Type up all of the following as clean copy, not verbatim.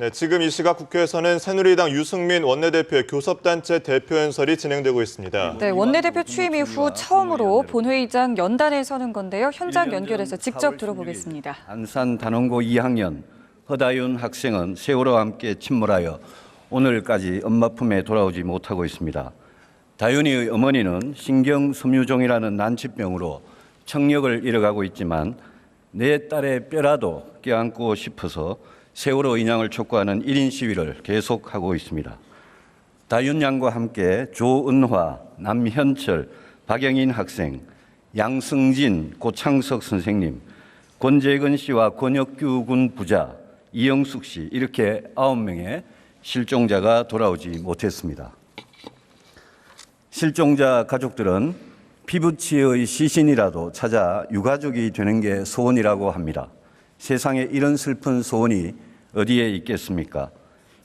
네, 지금 이 시각 국회에서는 새누리당 유승민 원내대표의 교섭단체 대표연설이 진행되고 있습니다. 네, 원내대표 취임 이후 처음으로 본회의장 연단에 서는 건데요. 현장 연결해서 직접 들어보겠습니다. 안산 단원고 2학년 허다윤 학생은 세월호와 함께 침몰하여 오늘까지 엄마 품에 돌아오지 못하고 있습니다. 다윤이의 어머니는 신경섬유종이라는 난치병으로 청력을 잃어가고 있지만 내 딸의 뼈라도 껴안고 싶어서 세월호 인양을 촉구하는 1인 시위를 계속하고 있습니다. 다윤 양과 함께 조은화, 남현철, 박영인 학생, 양승진, 고창석 선생님, 권재근 씨와 권혁규 군 부자, 이영숙 씨 이렇게 9명의 실종자가 돌아오지 못했습니다. 실종자 가족들은 피부치의 시신이라도 찾아 유가족이 되는 게 소원이라고 합니다. 세상에 이런 슬픈 소원이 어디에 있겠습니까?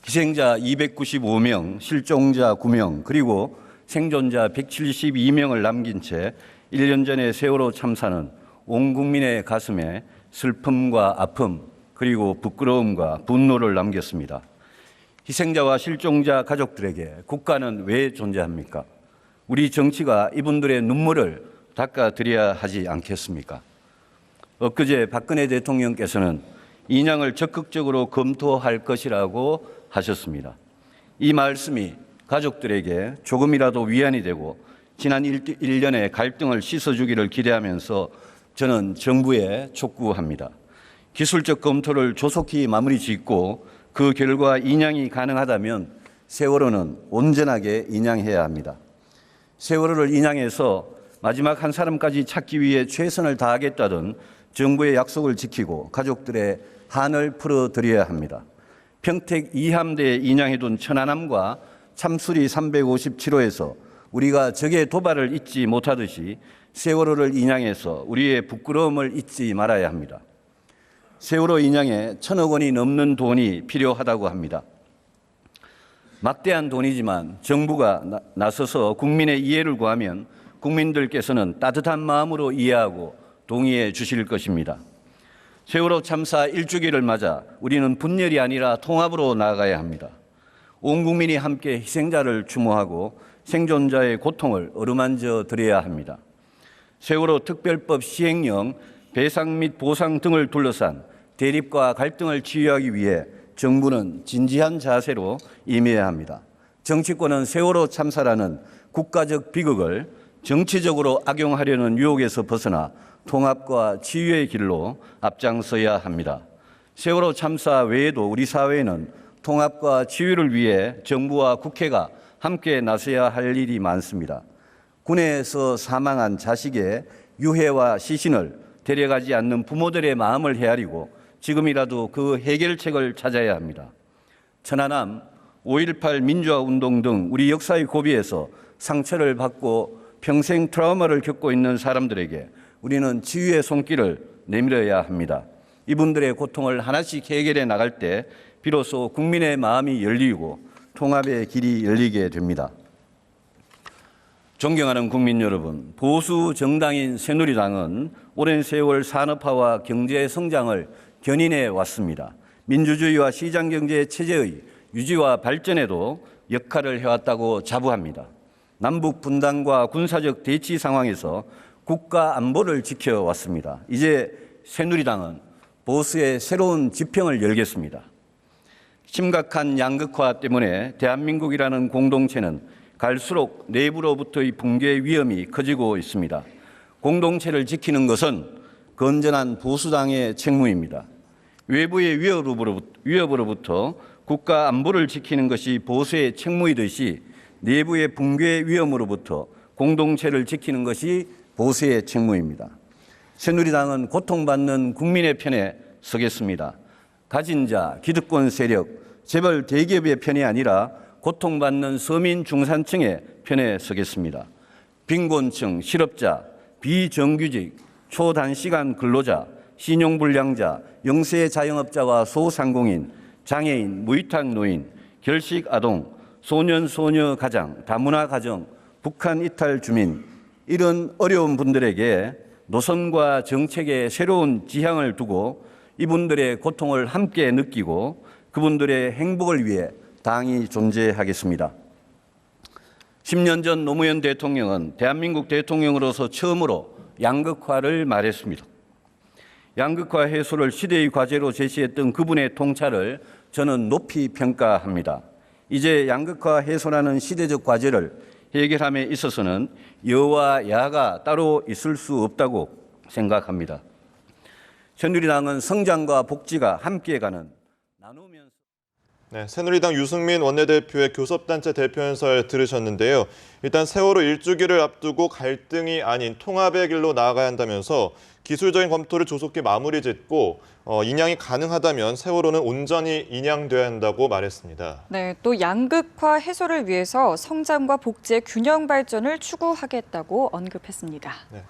희생자 295명, 실종자 9명, 그리고 생존자 172명을 남긴 채 1년 전의 세월호 참사는 온 국민의 가슴에 슬픔과 아픔, 그리고 부끄러움과 분노를 남겼습니다. 희생자와 실종자 가족들에게 국가는 왜 존재합니까? 우리 정치가 이분들의 눈물을 닦아드려야 하지 않겠습니까? 엊그제 박근혜 대통령께서는 인양을 적극적으로 검토할 것이라고 하셨습니다. 이 말씀이 가족들에게 조금이라도 위안이 되고 지난 1년의 갈등을 씻어주기를 기대하면서 저는 정부에 촉구합니다. 기술적 검토를 조속히 마무리 짓고 그 결과 인양이 가능하다면 세월호는 온전하게 인양해야 합니다. 세월호를 인양해서 마지막 한 사람까지 찾기 위해 최선을 다하겠다던 정부의 약속을 지키고 가족들의 한을 풀어드려야 합니다. 평택 2함대에 인양해둔 천안함과 참수리 357호에서 우리가 적의 도발을 잊지 못하듯이 세월호를 인양해서 우리의 부끄러움을 잊지 말아야 합니다. 세월호 인양에 1,000억 원이 넘는 돈이 필요하다고 합니다. 막대한 돈이지만 정부가 나서서 국민의 이해를 구하면 국민들께서는 따뜻한 마음으로 이해하고 동의해 주실 것입니다. 세월호 참사 1주기를 맞아 우리는 분열이 아니라 통합으로 나아가야 합니다. 온 국민이 함께 희생자를 추모하고 생존자의 고통을 어루만져 드려야 합니다. 세월호 특별법 시행령, 배상 및 보상 등을 둘러싼 대립과 갈등을 치유하기 위해 정부는 진지한 자세로 임해야 합니다. 정치권은 세월호 참사라는 국가적 비극을 정치적으로 악용하려는 유혹에서 벗어나 통합과 치유의 길로 앞장서야 합니다. 세월호 참사 외에도 우리 사회에는 통합과 치유를 위해 정부와 국회가 함께 나서야 할 일이 많습니다. 군에서 사망한 자식의 유해와 시신을 데려가지 않는 부모들의 마음을 헤아리고 지금이라도 그 해결책을 찾아야 합니다. 천안함, 5.18 민주화운동 등 우리 역사의 고비에서 상처를 받고 평생 트라우마를 겪고 있는 사람들에게 우리는 치유의 손길을 내밀어야 합니다. 이분들의 고통을 하나씩 해결해 나갈 때 비로소 국민의 마음이 열리고 통합의 길이 열리게 됩니다. 존경하는 국민 여러분, 보수 정당인 새누리당은 오랜 세월 산업화와 경제 성장을 견인해 왔습니다. 민주주의와 시장경제 체제의 유지와 발전에도 역할을 해왔다고 자부합니다. 남북 분단과 군사적 대치 상황에서 국가 안보를 지켜왔습니다. 이제 새누리당은 보수의 새로운 지평을 열겠습니다. 심각한 양극화 때문에 대한민국이라는 공동체는 갈수록 내부로부터의 붕괴 위험이 커지고 있습니다. 공동체를 지키는 것은 건전한 보수당의 책무입니다. 외부의 위협으로부터 국가 안보를 지키는 것이 보수의 책무이듯이 내부의 붕괴 위험으로부터 공동체를 지키는 것이 보수의 책무입니다. 새누리당은 고통받는 국민의 편에 서겠습니다. 가진 자, 기득권 세력, 재벌 대기업의 편이 아니라 고통받는 서민 중산층의 편에 서겠습니다. 빈곤층, 실업자, 비정규직, 초단시간 근로자, 신용불량자, 영세 자영업자와 소상공인, 장애인, 무위탁 노인, 결식 아동, 소년, 소녀 가장, 다문화 가정, 북한 이탈 주민, 이런 어려운 분들에게 노선과 정책의 새로운 지향을 두고 이분들의 고통을 함께 느끼고 그분들의 행복을 위해 당이 존재하겠습니다. 10년 전 노무현 대통령은 대한민국 대통령으로서 처음으로 양극화를 말했습니다. 양극화 해소를 시대의 과제로 제시했던 그분의 통찰을 저는 높이 평가합니다. 이제 양극화 해소라는 시대적 과제를 해결함에 있어서는 여와 야가 따로 있을 수 없다고 생각합니다. 새누리당은 성장과 복지가 함께 가는 나누면서 네, 새누리당 유승민 원내대표의 교섭단체 대표연설 들으셨는데요. 일단 세월호 일주기를 앞두고 갈등이 아닌 통합의 길로 나아가야 한다면서 기술적인 검토를 조속히 마무리 짓고 인양이 가능하다면 세월호는 온전히 인양돼야 한다고 말했습니다. 네, 또 양극화 해소를 위해서 성장과 복지의 균형 발전을 추구하겠다고 언급했습니다. 네.